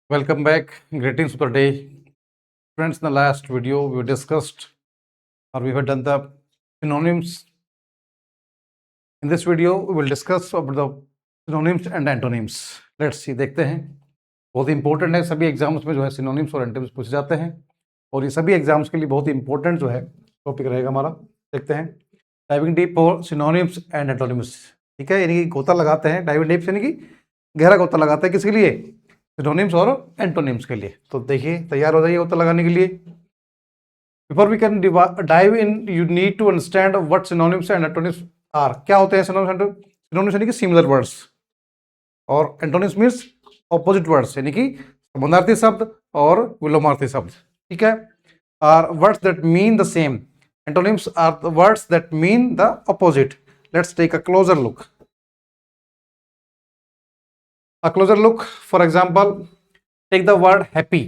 Welcome back. Greetings of the day. Friends, in the last video, we discussed or we have done the synonyms. In this video, we will discuss about the synonyms and antonyms. Let's see, देखते हैं. बहुत important है, सभी exams में जो है synonyms और antonyms पूछे जाते हैं और ये सभी एग्जाम्स के लिए बहुत इंपॉर्टेंट जो है टॉपिक रहेगा हमारा. देखते हैं. Diving deep for synonyms and antonyms. ठीक है, यानी कि गोता लगाते हैं. डाइविंग डीप यानी कि गहरा गोता लगाते हैं. किसके लिए? सिनोनिम्स और एंटोनिम्स के लिए. तो देखिए, तैयार हो जाइए गोता लगाने के लिए. Before we can dive in, you need to understand what synonyms and antonyms are. क्या होते हैं सिनोनिम्स? सिनोनिम्स यानी कि सिमिलर वर्ड्स और एंटोनिम्स मीन्स ऑपोजिट वर्ड्स, यानी कि समानार्थी शब्द और विलोमार्थी शब्द. ठीक है. Are words that mean the same. Antonyms are the words that mean the opposite. Let's take a closer look. A closer look, for example, take the word happy.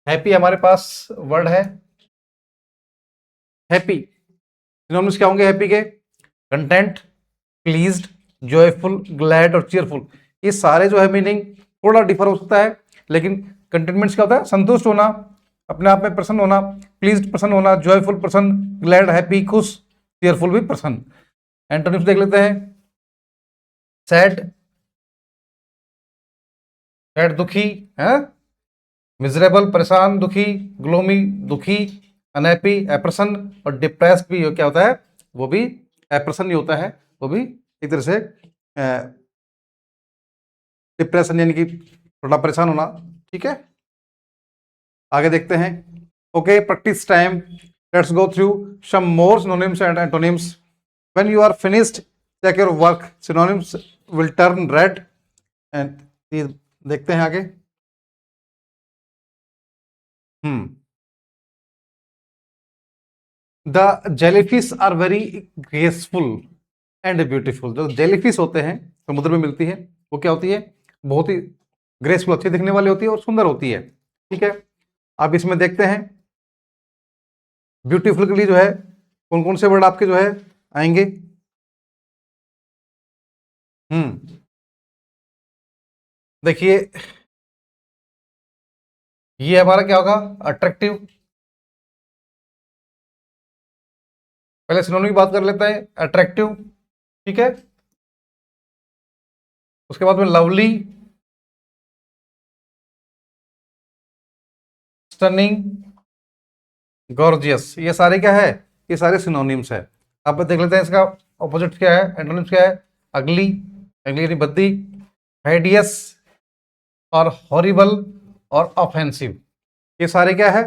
Happy हमारे पास वर्ड है हैप्पी. सिनोनिम्स क्या होंगे happy के? Content, pleased, joyful, glad और cheerful. ये सारे जो है मीनिंग थोड़ा डिफर हो सकता है, लेकिन कंटेंटमेंट्स क्या होता है? संतुष्ट होना, अपने आप में प्रसन्न होना, प्लीज्ड प्रसन्न होना, जॉयफुल प्रसन्न, ग्लैड हैप्पी खुश, चीयरफुल भी प्रसन्न. एंटोनिम्स देख लेते हैं. सैड, सैड दुखी है, मिजरेबल परेशान दुखी, ग्लोमी दुखी, अनहैप्पी अप्रसन्न और डिप्रेस्ड भी क्या होता है? वो भी अप्रसन्न ही होता है. वो भी एक तरह से डिप्रेशन यानी कि थोड़ा परेशान होना. ठीक है, आगे देखते हैं. Okay, practice time. Let's go through some more synonyms and antonyms. When you are finished, check your work. Synonyms will turn red. And देखते हैं आगे. The jellyfish are very graceful and beautiful. जो जेलीफिश होते हैं समुद्र में मिलती है, वो क्या होती है? बहुत ही ग्रेसफुल, अच्छी दिखने वाली होती है और सुंदर होती है. ठीक है, अब इसमें देखते हैं ब्यूटीफुल के लिए जो है कौन कौन से वर्ड आपके जो है आएंगे. देखिए, ये हमारा क्या होगा? अट्रैक्टिव. पहले सिनोनिम की बात कर लेते हैं. अट्रैक्टिव, ठीक है. उसके बाद में लवली, स्टनिंग, गॉर्जियस. ये सारे क्या है? ये सारे सिनोनिम्स है. अब देख लेते हैं इसका ऑपोजिट क्या है, एंटोनिम्स क्या है. अगली, अगली यानी भद्दी, हाइडियस और हॉरिबल और ऑफेंसिव. ये सारे क्या है?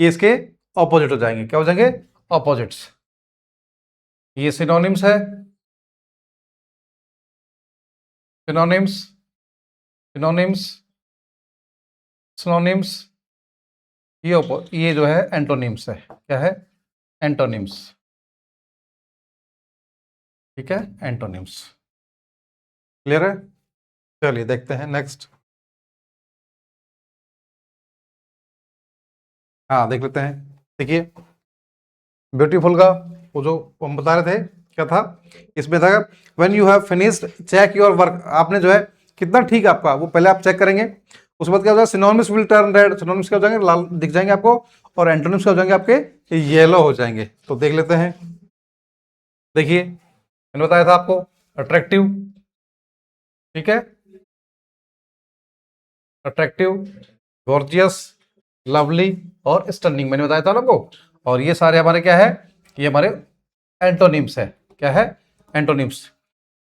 ये इसके ऑपोजिट हो जाएंगे. क्या हो जाएंगे? ऑपोजिट्स. ये सिनोनिम्स है. Synonyms, synonyms, synonyms. ये जो है एंटोनिम्स है. क्या है? एंटोनिम्स. ठीक है, एंटोनिम्स. क्लियर है? चलिए देखते हैं नेक्स्ट. हाँ, देख लेते हैं. देखिए, ब्यूटीफुल का वो जो हम बता रहे थे क्या था, इसमें था when you have finished check your work. आपने जो है कितना ठीक है आपका, वो पहले आप चेक करेंगे. उसके बाद क्या हो जाएगा? Synonyms will turn red. Synonyms क्या हो जाएंगे? लाल दिख जाएंगे आपको. और एंटोनिम्स क्या हो जाएंगे आपके? येलो हो जाएंगे. तो देख लेते हैं. देखिए, मैंने बताया था आपको अट्रैक्टिव. ठीक है, अट्रैक्टिव, गॉर्जियस, लवली और स्टनिंग मैंने बताया था आपको. और ये सारे हमारे क्या है? ये हमारे एंटोनिम्स है. क्या है? एंटोनिम्स.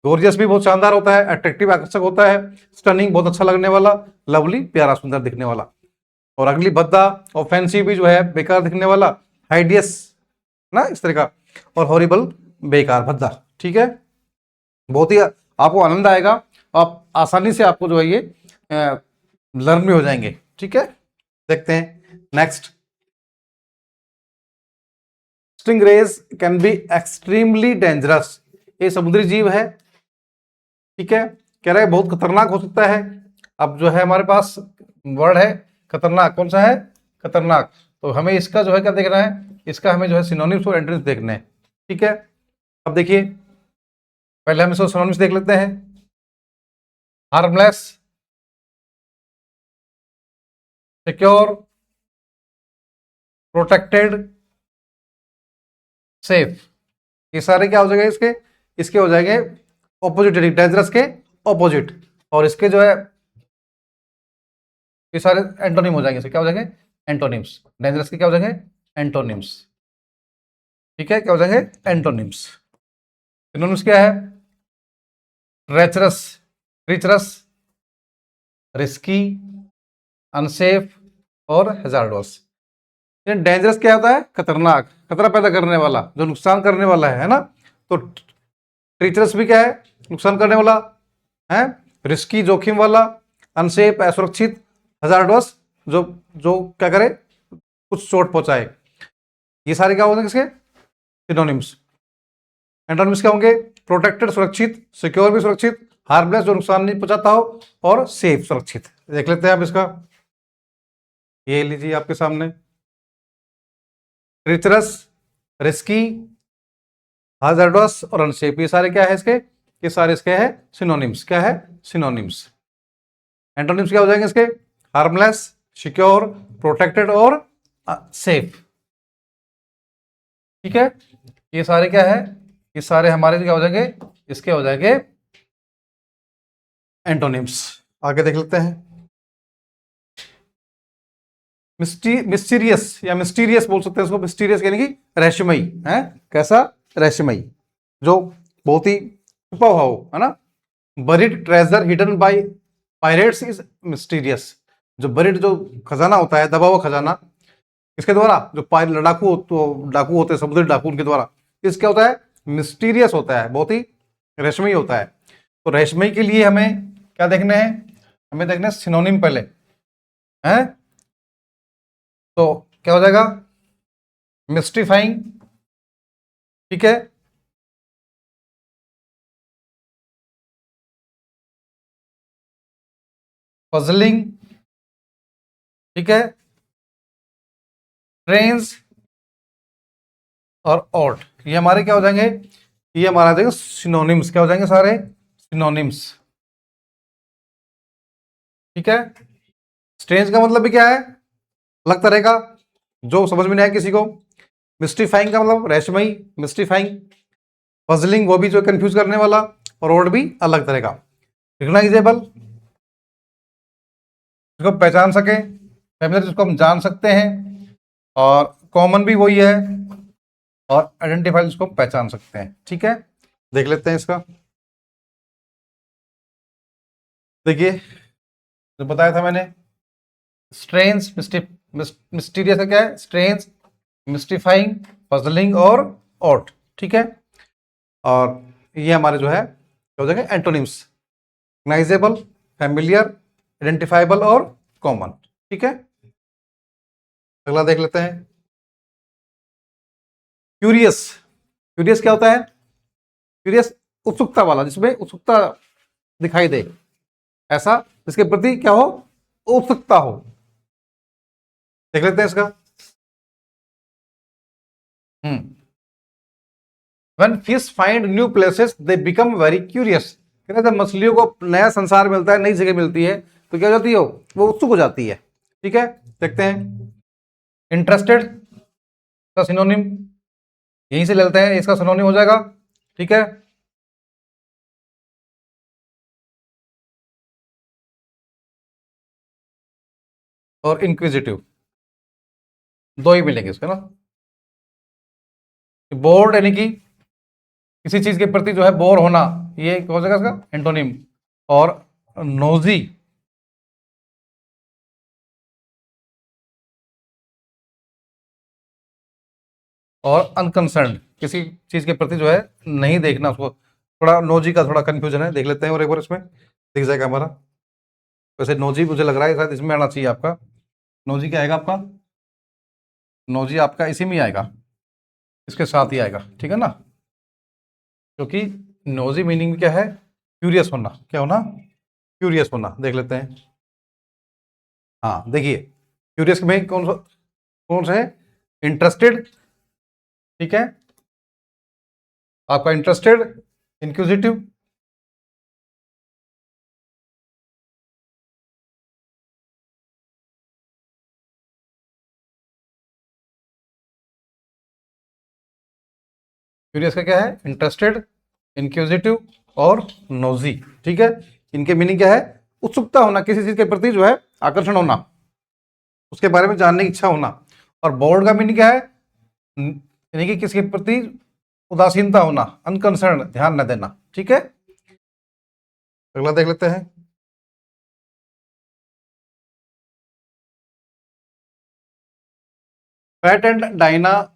गॉर्जियस भी बहुत शानदार होता है, अट्रैक्टिव आकर्षक होता है, स्टनिंग बहुत अच्छा लगने वाला, लवली प्यारा सुंदर दिखने वाला, और अगली भद्दा ऑफेंसिव भी जो है बेकार दिखने वाला, हाइडियस ना इस तरह का, और हॉरिबल बेकार भद्दा. ठीक है, बहुत ही आपको आनंद आएगा. आप आसानी से आपको जो है ये लर्न भी हो जाएंगे. ठीक है, देखते हैं next. Stingrays can be extremely dangerous. ये समुद्री जीव है. ठीक है, कह रहा है बहुत खतरनाक हो सकता है. अब जो है हमारे पास वर्ड है खतरनाक. कौन सा है? खतरनाक. तो हमें इसका जो है क्या देखना है? इसका हमें जो है सिनोनिम्स और एंटोनिम्स देखने हैं. ठीक है, अब देखिए, पहले हम इसको सिनोनिम्स देख लेते हैं. हार्मलेस, सिक्योर, प्रोटेक्टेड, सेफ, ये सारे क्या हो जाएंगे इसके हो जाएंगे ऑपोजिट, डेंजरस के ऑपोजिट। और इसके जो है ये सारे एंटोनिम हो जाएंगे, इसके क्या हो जाएंगे एंटोनिम्स। डेंजरस के क्या हो जाएंगे एंटोनिम्स। ठीक है, क्या हो जाएंगे एंटोनिम्स। सिनोनिम्स क्या है? ट्रेचरस, ट्रीचरस, रिस्की, अनसेफ और हैजार्डस। डेंजरस क्या होता है? खतरनाक, खतरा पैदा करने वाला, जो नुकसान करने वाला है ना। तो ट्रीचरस भी क्या है? नुकसान करने वाला है। रिस्की, जोखिम वाला। अनसेफ, असुरक्षित। हैजार्डस, जो जो क्या करे, कुछ चोट पहुंचाए। ये सारे क्या होते हैं किसके? सिनोनिम्स। एंटोनिम्स क्या होंगे? प्रोटेक्टेड, सुरक्षित, सिक्योर भी सुरक्षित, हार्मलेस जो नुकसान नहीं पहुंचाता हो, और सेफ सुरक्षित। देख लेते हैं आप इसका, ये लीजिए आपके सामने। ट्रीचरस, रिस्की, हैजार्डस और अनसेफ, ये सारे क्या है इसके? ये सारे इसके हैं सिनोनिम्स। क्या है? सिनोनिम्स। एंटोनिम्स क्या हो जाएंगे इसके? हार्मलेस, सिक्योर, प्रोटेक्टेड और सेफ। ठीक है, ये सारे क्या है? ये सारे हमारे क्या हो जाएंगे? इसके हो जाएंगे एंटोनिम्स। आगे देख लेते हैं। मिस्टीरियस या मिस्टीरियस बोल सकते हैं इसको। मिस्टीरियस यानी कि रहस्यमयी है। कैसा? रहस्यमयी, जो बहुत ही छुपा हुआ हो, है ना। Buried treasure hidden bye pirates is mysterious. जो बरीड, जो खजाना होता है, दबा हुआ खजाना, किसके द्वारा? जो लड़ाकू, तो डाकू होते हैं, समुद्री डाकू, उनके द्वारा। इस क्या होता है? मिस्टीरियस होता है, बहुत ही रहस्यमयी होता है। तो रहस्यमयी के लिए हमें क्या देखना है? हमें देखना है सिनोनिम पहले, है। तो क्या हो जाएगा? मिस्टिफाइंग, ठीक है, पजलिंग, ठीक है, ट्रेंस और ऑट, ये हमारे क्या हो जाएंगे? ये हमारा आ जाएगा सिनोनिम्स। क्या हो जाएंगे? सारे सिनोनिम्स। ठीक है। स्ट्रेंज का मतलब भी क्या है? अलग तरह का, जो समझ में नहीं आया किसी को। मिस्टिफाइंग का मतलब रहस्यमयी, मिस्टिफाइंग। पजलिंग, वो भी जो कंफ्यूज करने वाला। और ऑड भी अलग तरह का। रिकॉग्नाइजेबल, जिसको पहचान सके, फैमिलियर जिसको हम जान सकते हैं, और कॉमन भी वही है, और आइडेंटिफाई जिसको पहचान सकते हैं। ठीक है, देख लेते हैं इसका। देखिए, जो बताया था मैंने, स्ट्रेंज, मिस्टीरियस का क्या है? स्ट्रेंज, मिस्टिफाइंग, पजलिंग और ऑट। ठीक है, और ये हमारे जो है क्या हो जाएगा? एंटोनिम्स। रिकॉग्नाइजेबल, फैमिलियर, आइडेंटिफाइबल और कॉमन। ठीक है, अगला देख लेते हैं। क्यूरियस। क्यूरियस क्या होता है? क्यूरियस उत्सुकता वाला, जिसमें उत्सुकता दिखाई दे, ऐसा जिसके प्रति क्या हो? उत्सुकता हो। देख लेते हैं इसका। When fish find new places, they become very curious. कहते हैं जब मछलियों को नया संसार मिलता है, नई जगह मिलती है, तो क्या हो जाती है? वो उत्सुक हो जाती है। ठीक है, देखते हैं। इंटरेस्टेड का सिनोनिम यहीं से लेते हैं, इसका सिनोनिम हो जाएगा, ठीक है, और इंक्विजिटिव। दो ही मिलेंगे इसके ना। बोर्ड यानी कि किसी चीज के प्रति जो है बोर होना, ये क्या हो जाएगा इसका एंटोनिम। और नोजी, और अनकंसर्न, किसी चीज के प्रति जो है नहीं देखना उसको। थोड़ा नोजी का थोड़ा कंफ्यूजन है, देख लेते हैं और एक बार इसमें दिख जाएगा हमारा। वैसे नोजी मुझे लग रहा है शायद इसमें आना चाहिए आपका। नोजी क्या आएगा आपका? नोजी आपका इसी में आएगा, इसके साथ ही आएगा, ठीक है ना। क्योंकि नोजी मीनिंग क्या है? क्यूरियस होना। क्या होना? क्यूरियस होना। देख लेते हैं। हाँ, देखिए, क्यूरियस में कौन सा है? इंटरेस्टेड, ठीक है, आपका इंटरेस्टेड, इंक्विजिटिव, क्यूरियस का क्या है? इंटरेस्टेड, इंक्विजिटिव और नोजी। ठीक है, इनके मीनिंग क्या है? उत्सुकता होना, किसी चीज के प्रति जो है आकर्षण होना, उसके बारे में जानने की इच्छा होना। और बोर्ड का मीनिंग क्या है? यानी कि किसी के प्रति उदासीनता होना, अनकंसर्न, ध्यान न देना। ठीक है, अगला देख लेते हैं। PAT and Diana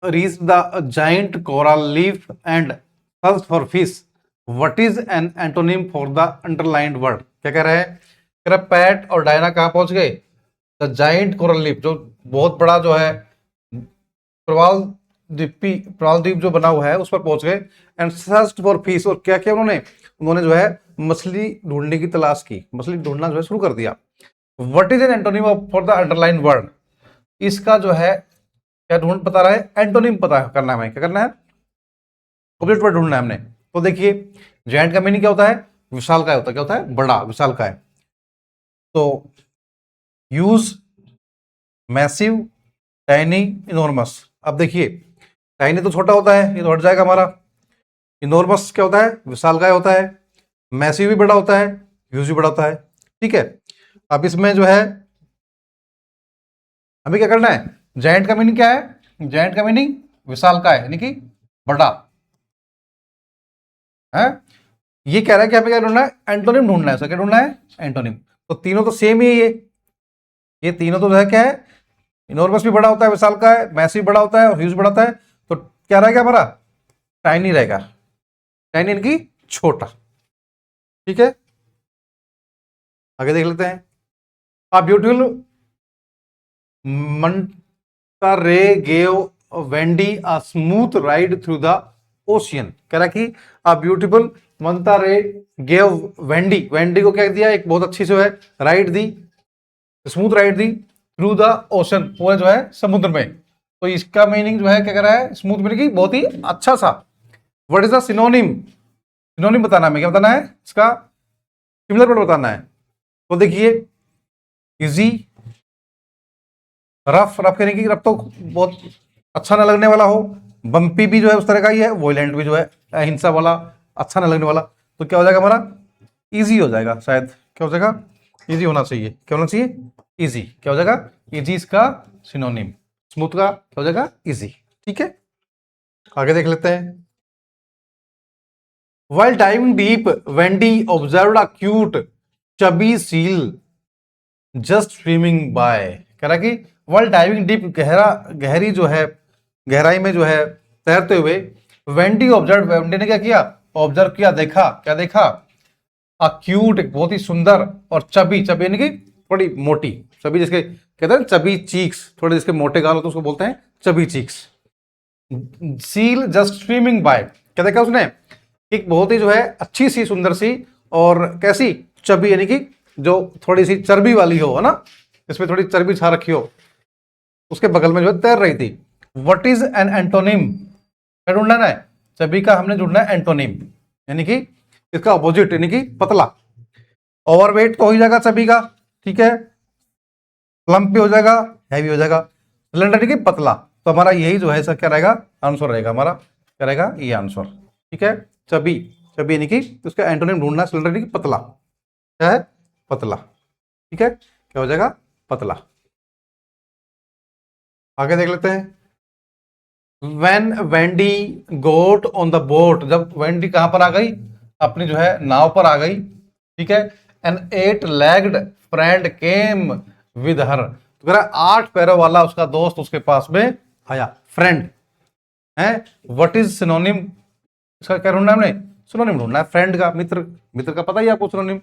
reached the giant coral reef and searched for fish. What is an antonym for the underlined word? क्या कह रहे हैं? कह रहा पैट और डायना कहाँ पहुंच गए? द जाइंट कोरल रीफ, जो बहुत बड़ा जो है प्रवाल द्वीप जो बना हुआ है उस पर पहुंच गए। एंड सर्च्ड फॉर फिश, और क्या किया उन्होंने? उन्होंने जो है मछली ढूंढने की तलाश की, मछली ढूंढना जो है शुरू कर दिया। What is an antonym for the underline word? इसका जो है क्या ढूंढ पता रहा है? एंटोनिम पता करना है हमें। क्या करना है? ऑब्जेक्ट वर्ड ढूंढना है हमने। तो देखिए, जायंट का मीनिंग क्या होता है? विशाल का होता है। क्या होता है? बड़ा, विशाल का है। तो यूज, मैसिव, टाइनी, इनॉर्मस। अब देखिए, टाइनी तो छोटा होता है, ये तो हट जाएगा हमारा। इनॉर्मस क्या होता है? विशाल का होता है। मैसिव भी बड़ा होता है, यूज भी बड़ा होता है। ठीक है, अब इसमें जो है हमें क्या करना है? जायंट का मीनिंग क्या है? जायंट का मीनिंग विशाल का है, यानी कि बड़ा है। ये कह रहा है कि हमें क्या ढूंढना है? एंटोनिम ढूंढना है। क्या ढूंढना है? एंटोनिम। तो तीनों तो सेम ही है। ये तीनों तो जो है क्या है? इनॉर्मस भी बड़ा होता है, विशाल का है, मैसिव बड़ा होता है और ह्यूज बड़ा होता है। तो क्या रहेगा हमारा? टाइनी रहेगा। टाइनी यानी कि छोटा। ठीक है, आगे देख लेते हैं। A beautiful manta ray gave Wendy a smooth ride through the ocean. कह रहा कि a beautiful manta ray gave Wendy, Wendy को क्या दिया? एक बहुत अच्छी जो है राइड दी, स्मूथ राइड दी थ्रू द ओशन, पूरे जो है समुद्र में। तो इसका मीनिंग जो है क्या कर रहा है? स्मूथ मीनिंग की बहुत ही अच्छा सा। What is the synonym? Synonym बताना है, क्या बताना है? इसका सिमिलर वर्ड बताना है। तो देखिए, इजी, रफ, रफ कहने की रफ तो बहुत अच्छा ना लगने वाला हो, बम्पी भी जो है उस तरह का ही है, वोलेंट भी जो है अहिंसा वाला, अच्छा ना लगने वाला। तो क्या हो जाएगा हमारा? इजी हो जाएगा शायद। क्या हो जाएगा? इजी होना चाहिए। क्या होना चाहिए? इजी। क्या हो जाएगा? इजी इसका सिनोनिम। स्मूथ का क्या हो जाएगा? इजी। ठीक है, आगे देख लेते हैं। While diving deep, Wendy observed a cute chubby seal just swimming by. कह रहा कि while diving deep, गहरी जो है, गहराई में जो है तैरते हुए, वेंडी ऑब्जर्व, वेंडी ने क्या किया? ऑब्जर्व किया, देखा। क्या देखा? अ क्यूट, एक बहुत ही सुंदर, और चबी, चबी यानी कि थोड़ी मोटी, चबी जिसके कहते हैं चबी चीक्स, थोड़े जिसके मोटे गाल होते हैं उसको बोलते हैं chubby cheeks. Seal just swimming by, क्या देखा उसने? एक बहुत ही जो है अच्छी सी, सुंदर सी, और कैसी? चबी यानी कि जो थोड़ी सी चर्बी वाली हो, है ना, इसमें थोड़ी चर्बी छा रखी हो, उसके बगल में जो है तैर रही थी। What is an antonym? क्या ढूंढना है? चबी का हमने ढूंढना है एंटोनिम, यानी कि इसका अपोजिट, यानी कि पतला। ओवरवेट तो हो ही जाएगा चबी का, ठीक है, प्लम्प भी हो जाएगा, हैवी हो जाएगा, सिलेंडर यानी कि पतला। तो हमारा यही जो है क्या रहेगा? आंसर रहेगा हमारा। क्या रहेगा? ये आंसर। ठीक है, चबी, चबी यानी कि उसका एंटोनिम ढूंढना, सिलेंडर यानी कि पतला। क्या है? पतला। ठीक है, क्या हो जाएगा? पतला। आगे देख लेते हैं। When Wendy got on the boat, जब वेंडी कहां पर आ गई? अपनी जो है नाव पर आ गई। ठीक है, an 8 legged friend came with her, तो कह रहा 8 पैरों वाला उसका दोस्त उसके पास में आया। फ्रेंड है। What is synonym? इसका क्या ढूंढना है हमने? सिनोनिम ढूंढना है फ्रेंड का, मित्र। मित्र का पता ही आपको सिनोनिम।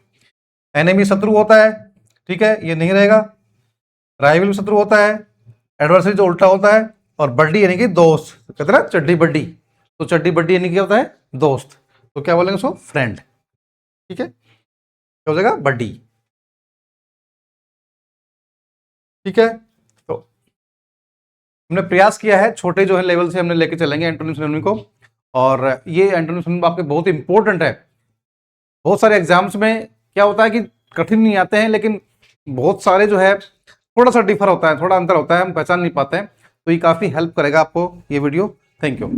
एनिमी शत्रु होता है, ठीक है, ये नहीं रहेगा। राइवल शत्रु होता है, एडवर्सरी जो उल्टा होता है, और बड्डी यानी कि दोस्त, कहते हैं ना चड्डी बड्डी, तो चड्डी बड्डी यानी क्या होता है? दोस्त। तो क्या बोलेंगे उसको? फ्रेंड। ठीक है, क्या हो जाएगा? बड्डी। ठीक है, तो हमने प्रयास किया है, छोटे जो है लेवल से हमने लेके चलेंगे एंटोनिम सिनोनिम को, और ये एंटोनिम सिनोनिम आपके बहुत इंपॉर्टेंट है। बहुत सारे एग्जाम्स में क्या होता है कि कठिन नहीं आते हैं, लेकिन बहुत सारे जो है थोड़ा सा डिफर होता है, थोड़ा अंतर होता है, हम पहचान नहीं पाते हैं। तो ये काफी हेल्प करेगा आपको ये वीडियो। Thank you.